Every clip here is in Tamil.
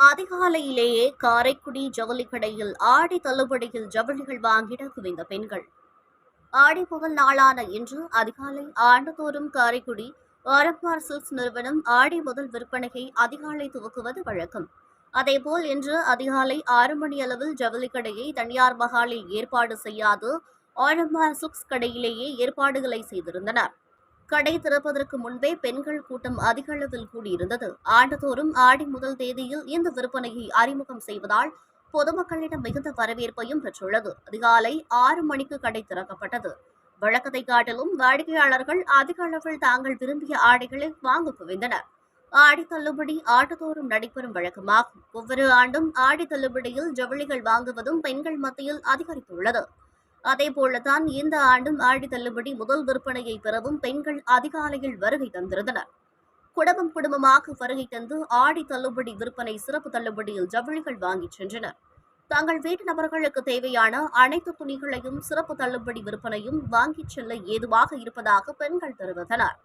அதிகாலையிலேயே காரைக்குடி ஜவுளி கடையில் ஆடி தள்ளுபடியில் ஜவுளிகள் வாங்கிட குவிந்த பெண்கள். ஆடி முதல் நாளான இன்று அதிகாலை ஆண்டுதோறும் காரைக்குடி ஆரப்பார் சில்க்ஸ் நிறுவனம் ஆடி முதல் விற்பனையை அதிகாலை துவக்குவது வழக்கம். அதேபோல் இன்று அதிகாலை 6 மணி அளவில் ஜவுளி கடையை தனியார் மகாலில் ஏற்பாடு செய்யாது ஆரப்பார் சில்க்ஸ் கடையிலேயே ஏற்பாடுகளை செய்திருந்தனர். கடை திறப்பதற்கு முன்பே பெண்கள் கூட்டம் அதிக அளவில் கூடியிருந்தது. ஆண்டுதோறும் ஆடி முதல் தேதியில் இந்த விற்பனையை அறிமுகம் செய்வதால் பொதுமக்களிடம் மிகுந்த வரவேற்பையும் பெற்றுள்ளது. அதிகாலை 6 மணிக்கு கடை திறக்கப்பட்டது. வழக்கத்தை காட்டிலும் வாடிக்கையாளர்கள் அதிக அளவில் தாங்கள் விரும்பிய ஆடைகளை வாங்க குவிந்தனர். ஆடி தள்ளுபடி ஆண்டுதோறும் நடைபெறும் வழக்கமாகும். ஒவ்வொரு ஆண்டும் ஆடி தள்ளுபடியில் ஜவுளிகள் வாங்குவதும் பெண்கள் மத்தியில் அதிகரித்துள்ளது. அதேபோலதான் இந்த ஆண்டும் ஆடி தள்ளுபடி முதல் விற்பனையை பெறவும் பெண்கள் அதிகாலையில் வருகை தந்திருந்தனர். குடும்பமாக வருகை தந்து ஆடி தள்ளுபடி விற்பனை சிறப்பு தள்ளுபடியில் ஜவுளிகள் வாங்கிச் சென்றனர். தங்கள் வீட்டு நபர்களுக்கு தேவையான அனைத்து துணிகளையும் சிறப்பு தள்ளுபடி விற்பனையும் வாங்கிச் செல்ல ஏதுவாக இருப்பதாக பெண்கள் தெரிவித்தனர்.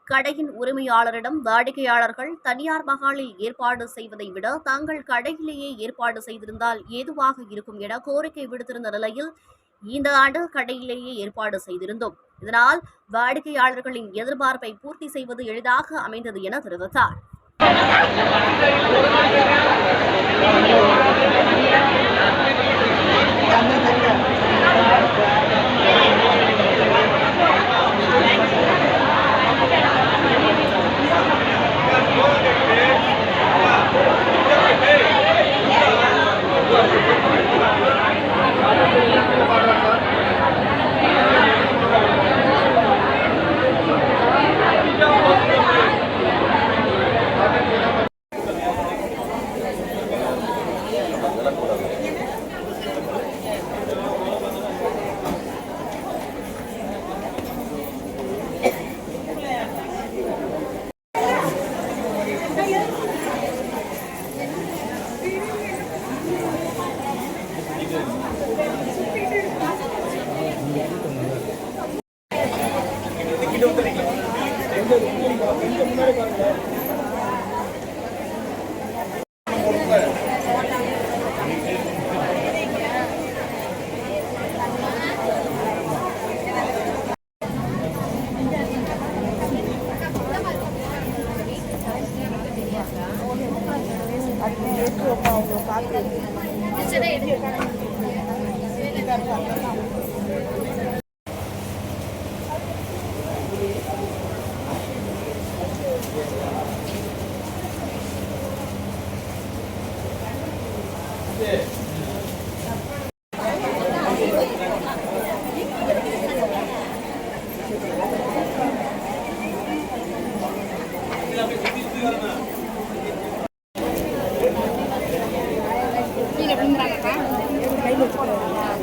கடையின் உரிமையாளரிடம் வாடிக்கையாளர்கள் தனியார் மகாலில் ஏற்பாடு செய்வதை விட தங்கள் கடையிலேயே ஏற்பாடு செய்திருந்தால் ஏதுவாக இருக்கும் என கோரிக்கை விடுத்திருந்த நிலையில் இந்த ஆண்டு கடையிலேயே ஏற்பாடு செய்திருந்தோம். இதனால் வாடிக்கையாளர்களின் எதிர்பார்ப்பை பூர்த்தி செய்வது எளிதாக அமைந்தது என தெரிவித்தார்.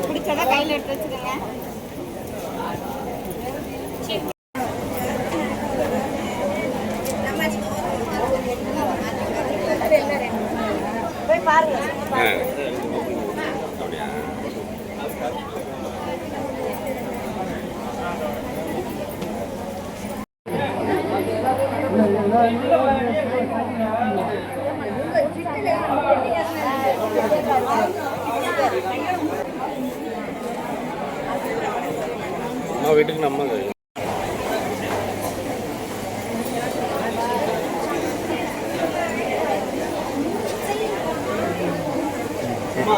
பிடிச்சதா கையில் எடுத்து வச்சுக்கோங்க. போய் பாருங்க. வீட்டுக்கு நம்ம அம்மா